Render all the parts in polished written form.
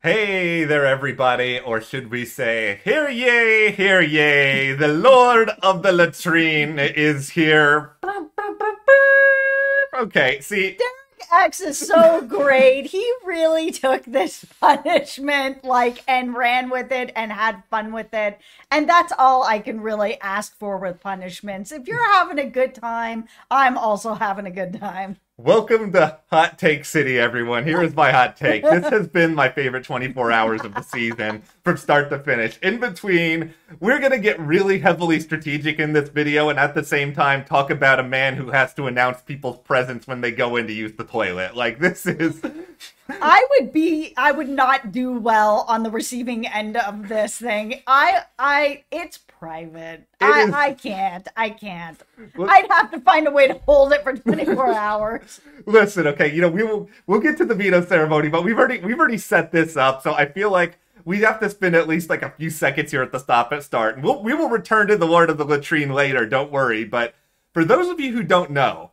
Hey there, everybody, or should we say, hear ye, the Lord of the Latrine is here. Okay, see... Derek X is so great. He really took this punishment, and ran with it and had fun with it. And that's all I can really ask for with punishments. If you're having a good time, I'm also having a good time. Welcome to Hot Take City, everyone. Here is my hot take. This has been my favorite 24 hours of the season from start to finish. In between, we're going to get really heavily strategic in this video and at the same time talk about a man who has to announce people's presence when they go in to use the toilet. This is... I would not do well on the receiving end of this thing. It's private. I can't. I'd have to find a way to hold it for 24 hours. Listen, okay, we'll get to the veto ceremony, but we've already set this up, so I feel like we have to spend at least a few seconds here at the start. And we will return to the Lord of the Latrine later, don't worry. But for those of you who don't know,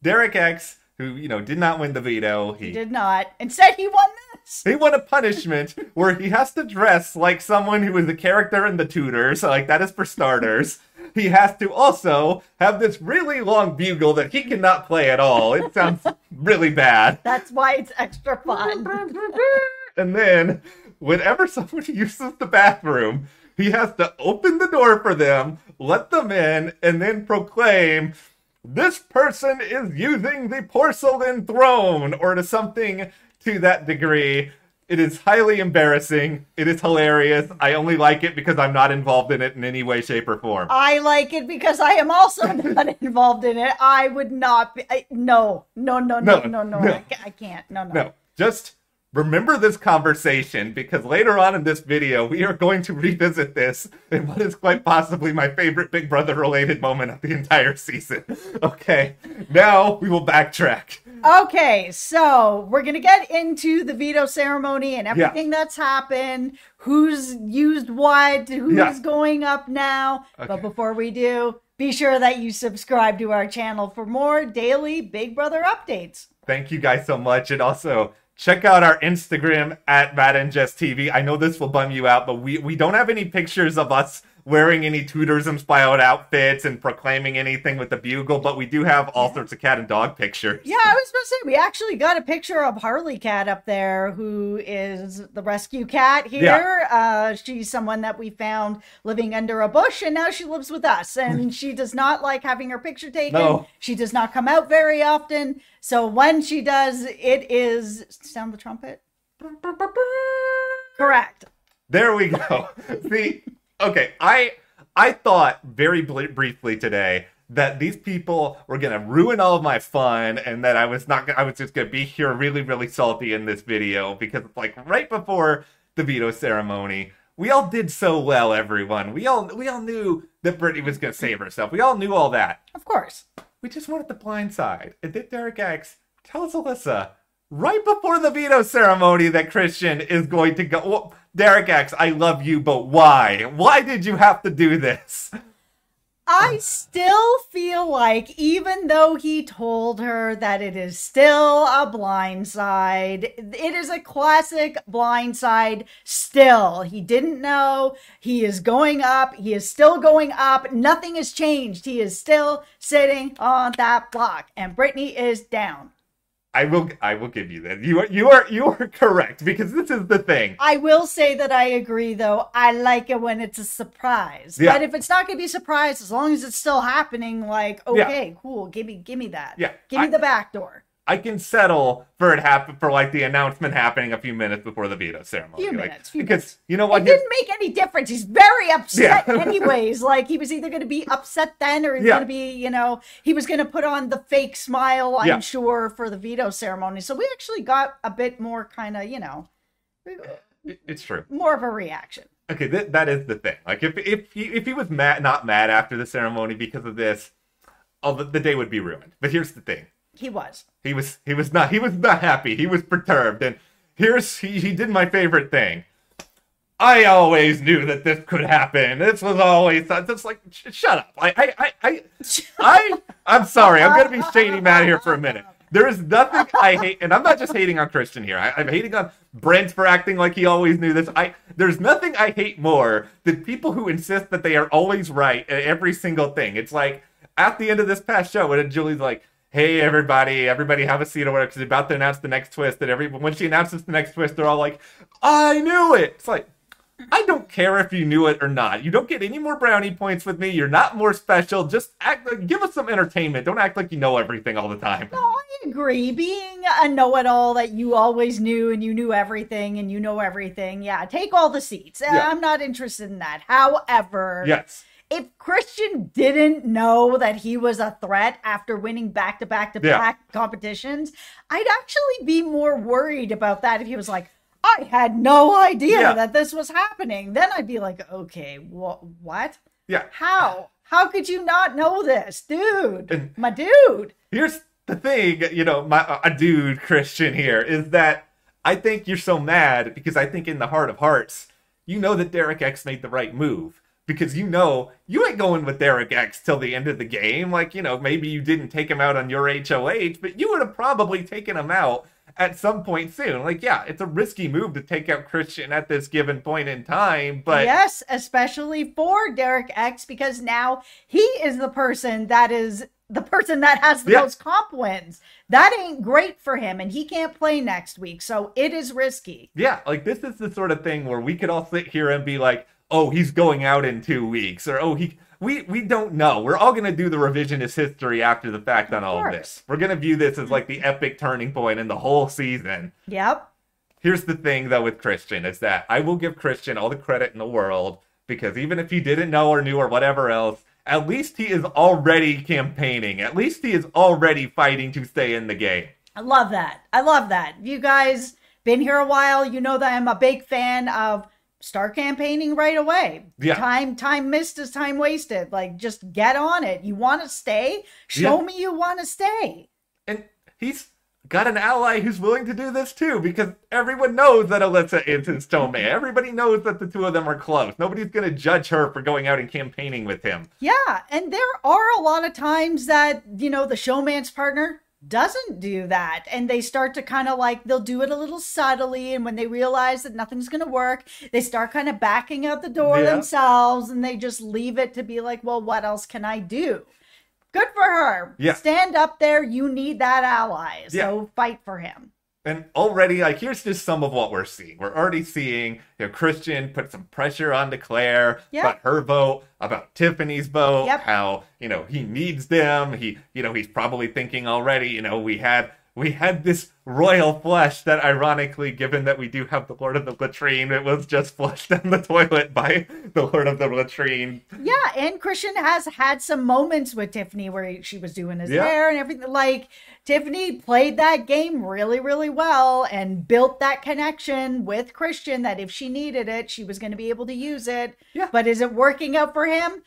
Derek X, who, did not win the veto. He did not. Instead, he won this. He won a punishment where he has to dress like someone who is a character in The Tudors. So, that is for starters. He has to also have this really long bugle that he cannot play at all. It sounds really bad. That's why it's extra fun. And then, whenever someone uses the bathroom, he has to open the door for them, let them in, and then proclaim... "This person is using the porcelain throne," or to something to that degree. It is highly embarrassing. It is hilarious. I only like it because I'm not involved in it in any way, shape, or form. I like it because I am also not involved in it. I would not be. No. I can't. No. Just remember this conversation, because later on in this video, we are going to revisit this in what is quite possibly my favorite Big Brother-related moment of the entire season. Okay, now we will backtrack. Okay, so we're going to get into the veto ceremony and everything that's happened, who's used what, who's going up now. Okay. But before we do, be sure that you subscribe to our channel for more daily Big Brother updates. Thank you guys so much, and also... check out our Instagram at Matt and Jess TV. I know this will bum you out, but we don't have any pictures of us wearing any Tudors-inspired outfits and proclaiming anything with the bugle, but we do have all sorts of cat and dog pictures. Yeah, I was supposed to say, we actually got a picture of Harley Cat up there, who is the rescue cat here. Yeah. She's someone that we found living under a bush, and now she lives with us, and she does not like having her picture taken. No. She does not come out very often, so when she does, it is... sound the trumpet? Correct. There we go. See... okay, I thought very briefly today that these people were going to ruin all of my fun and that I was just going to be here really, really salty in this video because right before the veto ceremony, we all did so well, everyone. We all knew that Brittany was going to save herself. We all knew all that. Of course. We just wanted the blind side. And then Derek X tells Alyssa right before the veto ceremony that Christian is going to go... well, Derek X, I love you, but why? Why did you have to do this? I still feel like, even though he told her that it is still a blindside, it is a classic blindside still. He didn't know. He is going up. He is still going up. Nothing has changed. He is still sitting on that block, and Brittany is down. I will give you that. You are correct, because this is the thing. I will say that I agree, though. I like it when it's a surprise. Yeah. But if it's not going to be a surprise, as long as it's still happening, okay, cool, give me that. Yeah. Give me the back door. I can settle for the announcement happening a few minutes before the veto ceremony. Few minutes. Because you know what? It didn't make any difference. He's very upset anyways. He was either going to be upset then or he's going to be, he was going to put on the fake smile, I'm sure, for the veto ceremony. So we actually got a bit more kind of, it's true. More of a reaction. Okay, that is the thing. If he was not mad after the ceremony because of this, the day would be ruined. But here's the thing. He was not happy. He was perturbed. And he did my favorite thing. I always knew that this could happen. This was always just shut up. I'm sorry. I'm gonna be shady mad here for a minute. There is nothing I hate, and I'm not just hating on Christian here. I'm hating on Brent for acting like he always knew this. There's nothing I hate more than people who insist that they are always right at every single thing. It's like, at the end of this past show, when Julie's like, hey, everybody have a seat or whatever, because she's about to announce the next twist, and when she announces the next twist, they're all like, I knew it! It's like, I don't care if you knew it or not. You don't get any more brownie points with me. You're not more special. Just give us some entertainment. Don't act like you know everything all the time. No, I agree. Being a know-it-all that you always knew and you knew everything and you know everything, yeah, take all the seats. Yeah. I'm not interested in that. However, yes. If Christian didn't know that he was a threat after winning back-to-back-to-back competitions, I'd actually be more worried about that if he was like, I had no idea that this was happening. Then I'd be like, okay, what? Yeah. How? How could you not know this? Dude, my dude. Here's the thing, a dude, Christian here, is that I think you're so mad because I think in the heart of hearts, you know that Derek X made the right move. Because you ain't going with Derek X till the end of the game. Like, maybe you didn't take him out on your HOH, but you would have probably taken him out at some point soon. Like, yeah, it's a risky move to take out Christian at this given point in time, but... Yes, especially for Derek X, because now he is the person that has the most comp wins. That ain't great for him, and he can't play next week, so it is risky. Yeah, like, this is the sort of thing where we could all sit here and be like, oh, he's going out in 2 weeks, or, oh, we don't know. We're all going to do the revisionist history after the fact on all of this. We're going to view this as like the epic turning point in the whole season. Yep. Here's the thing, though, with Christian, is that I will give Christian all the credit in the world, because even if he didn't know or knew or whatever else, at least he is already campaigning. At least he is already fighting to stay in the game. I love that. You guys been here a while. You know that I'm a big fan of start campaigning right away. Yeah. Time missed is time wasted. Like, just get on it. You want to stay? Show me you want to stay. And he's got an ally who's willing to do this too, because everyone knows that Alyssa is his Tome. Everybody knows that the two of them are close. Nobody's going to judge her for going out and campaigning with him. Yeah, and there are a lot of times that, the showman's partner doesn't do that, and they start to kind of like, they'll do it a little subtly, and when they realize that nothing's gonna work, they start kind of backing out the door themselves, and they just leave it to be like, well, what else can I do? Good for her. Stand up there. You need that ally, so fight for him. And already, like, here's just some of what we're seeing. We're already seeing, Christian put some pressure onto Claire about her vote, about Tiffany's vote, how, he needs them. He's probably thinking already, we had this royal flush that, ironically, given that we do have the Lord of the Latrine, it was just flushed down the toilet by the Lord of the Latrine. Yeah, and Christian has had some moments with Tiffany where she was doing his hair and everything. Like, Tiffany played that game really, really well and built that connection with Christian that if she needed it, she was going to be able to use it. Yeah. But is it working out for him?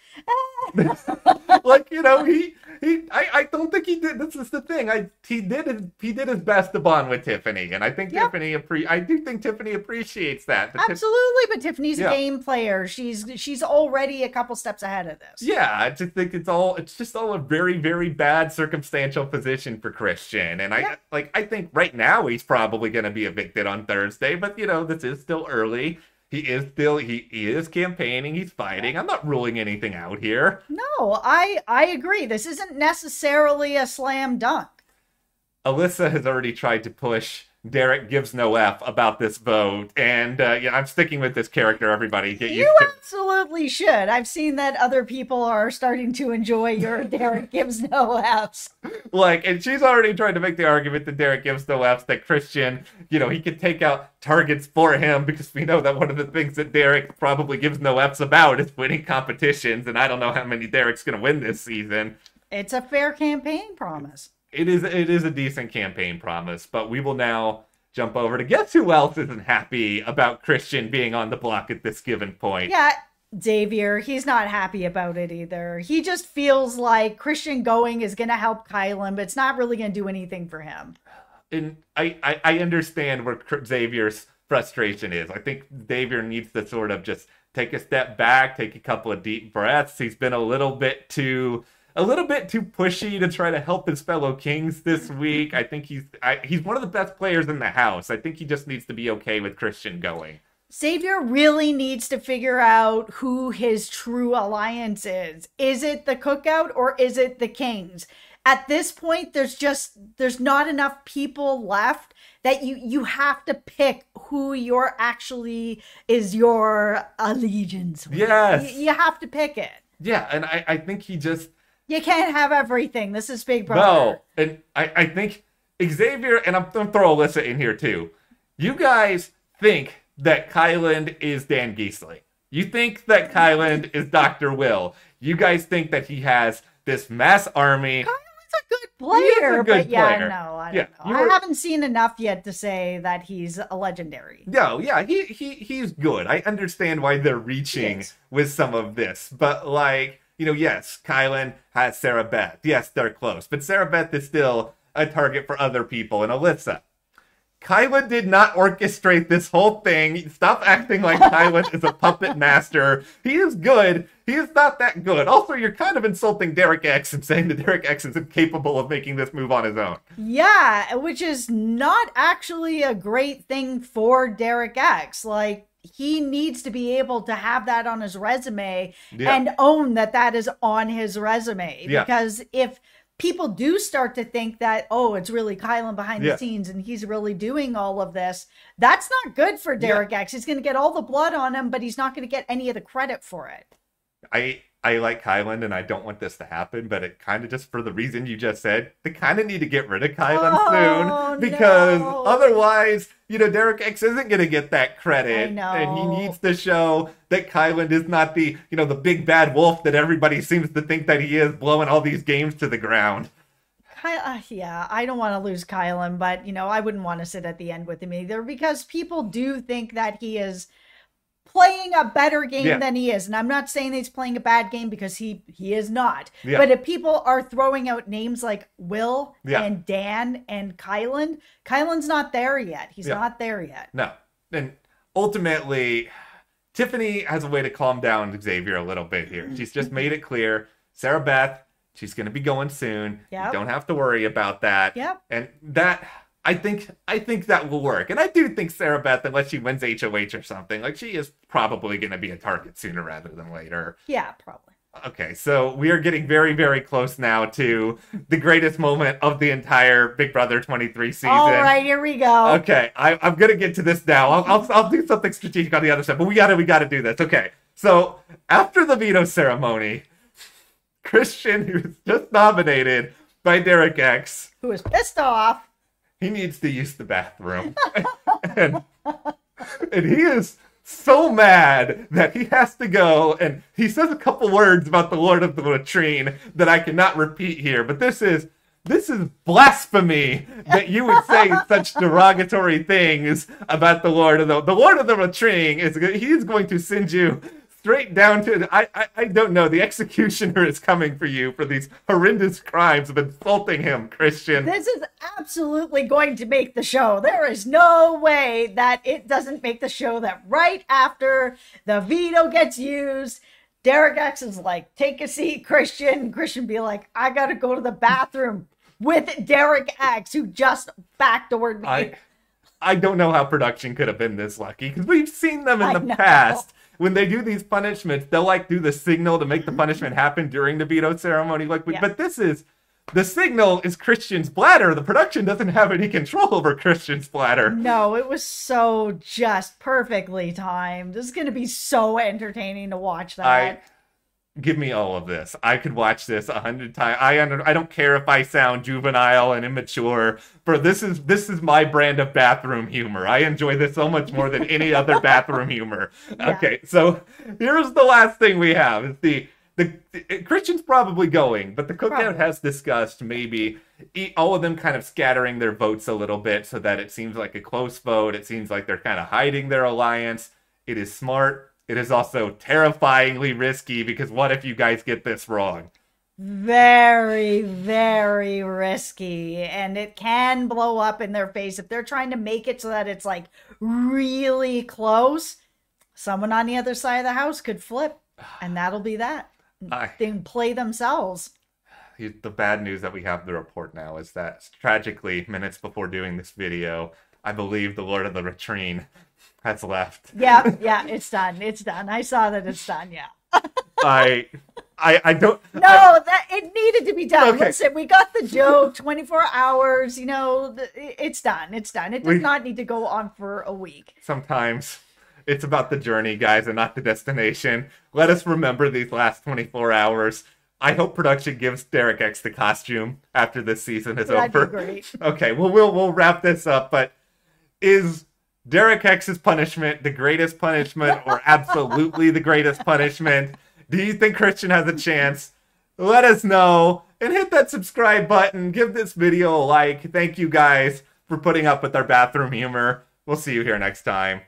Like, I don't think he did. This is the thing. He did his best to bond with Tiffany, and I think I do think Tiffany appreciates that. Absolutely, but Tiffany's a game player. She's already a couple steps ahead of this. Yeah, I just think it's just all a very, very bad circumstantial position for Christian, and I think right now he's probably going to be evicted on Thursday, but this is still early. He is campaigning, he's fighting. I'm not ruling anything out here. No, I agree. This isn't necessarily a slam dunk. Alyssa has already tried to push Derek Gives No F about this vote, and I'm sticking with this character, everybody. You absolutely should. I've seen that other people are starting to enjoy your Derek Gives No Fs. And she's already tried to make the argument that Derek Gives No Fs, that Christian, he could take out targets for him, because we know that one of the things that Derek probably gives no Fs about is winning competitions, and I don't know how many Derek's going to win this season. It's a fair campaign promise. It is a decent campaign promise, but we will now jump over to guess who else isn't happy about Christian being on the block at this given point. Yeah, Xavier, he's not happy about it either. He just feels like Christian going is going to help Kylan, but it's not really going to do anything for him. And I understand where Xavier's frustration is. I think Xavier needs to sort of just take a step back, take a couple of deep breaths. He's been a little bit too a little bit too pushy to try to help his fellow kings this week. I think he's one of the best players in the house. I think he just needs to be okay with Christian going. Xavier really needs to figure out who his true alliance is. Is it the Cookout or is it the Kings? At this point, there's not enough people left that you have to pick who your allegiance with. Yes. You have to pick it. Yeah, and I think he just... You can't have everything. This is Big Brother. No, and I think Xavier, and I'm going to throw Alyssa in here too. You guys think that Kyland is Dan Giesley. You think that Kyland is Dr. Will. You guys think that he has this mass army. Kyland's a good player, but yeah, no, I don't know. I haven't seen enough yet to say that he's a legendary. No, yeah, he's good. I understand why they're reaching with some of this, but like, yes, Kyland has Sarah Beth. Yes, they're close, but Sarah Beth is still a target for other people, and Alyssa. Kyland did not orchestrate this whole thing. Stop acting like Kyland is a puppet master. He is good. He is not that good. Also, you're kind of insulting Derek X and saying that Derek X is incapable of making this move on his own. Yeah, which is not actually a great thing for Derek X. Like, he needs to be able to have that on his resume and own that is on his resume. Because if people do start to think that, oh, it's really Kylan behind the scenes and he's really doing all of this, that's not good for Derek X. He's going to get all the blood on him, but he's not going to get any of the credit for it. I like Kylan, and I don't want this to happen, but it kind of just for the reason you just said, they kind of need to get rid of Kylan soon, because otherwise, Derek X isn't going to get that credit. I know. And he needs to show that Kylan is not the, the big bad wolf that everybody seems to think that he is, blowing all these games to the ground. I don't want to lose Kylan, but, I wouldn't want to sit at the end with him either, because people do think that he is playing a better game than he is. And I'm not saying he's playing a bad game, because he is not. But if people are throwing out names like Will and Dan and Kylan's not there yet. He's not there yet. No. And ultimately, Tiffany has a way to calm down Xavier a little bit here. She's just made it clear. Sarah Beth, she's going to be going soon. You don't have to worry about that. And that... I think that will work. And I do think Sarah Beth, unless she wins HOH or something, like, she is probably going to be a target sooner rather than later. Yeah, probably. Okay, so we are getting very, very close now to the greatest moment of the entire Big Brother 23 season. All right, here we go. Okay, I'm going to get to this now. I'll do something strategic on the other side, but we got to do this. Okay, so after the veto ceremony, Christian, who was just nominated by Derek X, who is pissed off, he needs to use the bathroom. and he is so mad that he has to go, and he says a couple words about the Lord of the Latrine that I cannot repeat here, but this is blasphemy that you would say such derogatory things about the Lord of the Latrine. He's going to send you straight down to, I don't know, the executioner is coming for you for these horrendous crimes of insulting him, Christian. This is absolutely going to make the show. There is no way that it doesn't make the show, that right after the veto gets used, Derek X is like, take a seat, Christian. Christian be like, I gotta go to the bathroom with Derek X, who just backdoored me. I don't know how production could have been this lucky, because we've seen them in the past. When they do these punishments, they'll like do the signal to make the punishment happen during the veto ceremony. But the signal is Christian's bladder. The production doesn't have any control over Christian's bladder. No, it was so just perfectly timed. This is going to be so entertaining to watch that. Give me all of this. I could watch this 100 times. I don't care if I sound juvenile and immature. This is my brand of bathroom humor. I enjoy this so much more than any other bathroom humor. Okay, so here's the last thing we have. Is the Christian's probably going, but the Cookout has discussed maybe all of them kind of scattering their votes a little bit so that it seems like a close vote. It seems like they're kind of hiding their alliance. It is smart. It is also terrifyingly risky, because what if you guys get this wrong? Very, very risky. And it can blow up in their face if they're trying to make it so that it's like really close. Someone on the other side of the house could flip, and that'll be that. They can play themselves. the bad news that we have to report now is that tragically, minutes before doing this video, I believe the Lord of the Latrine has left. Yeah, it's done. It's done. I saw that it's done. Yeah. I don't. No, that it needed to be done. Okay. Listen, we got the joke. 24 hours. You know, it's done. It's done. It does not need to go on for a week. Sometimes it's about the journey, guys, and not the destination. Let us remember these last 24 hours. I hope production gives Derek X the costume after this season is That'd over. be great. Okay, well, we'll wrap this up. But is Derek X's punishment the greatest punishment, or absolutely the greatest punishment? Do you think Christian has a chance? Let us know and hit that subscribe button. Give this video a like. Thank you guys for putting up with our bathroom humor. We'll see you here next time.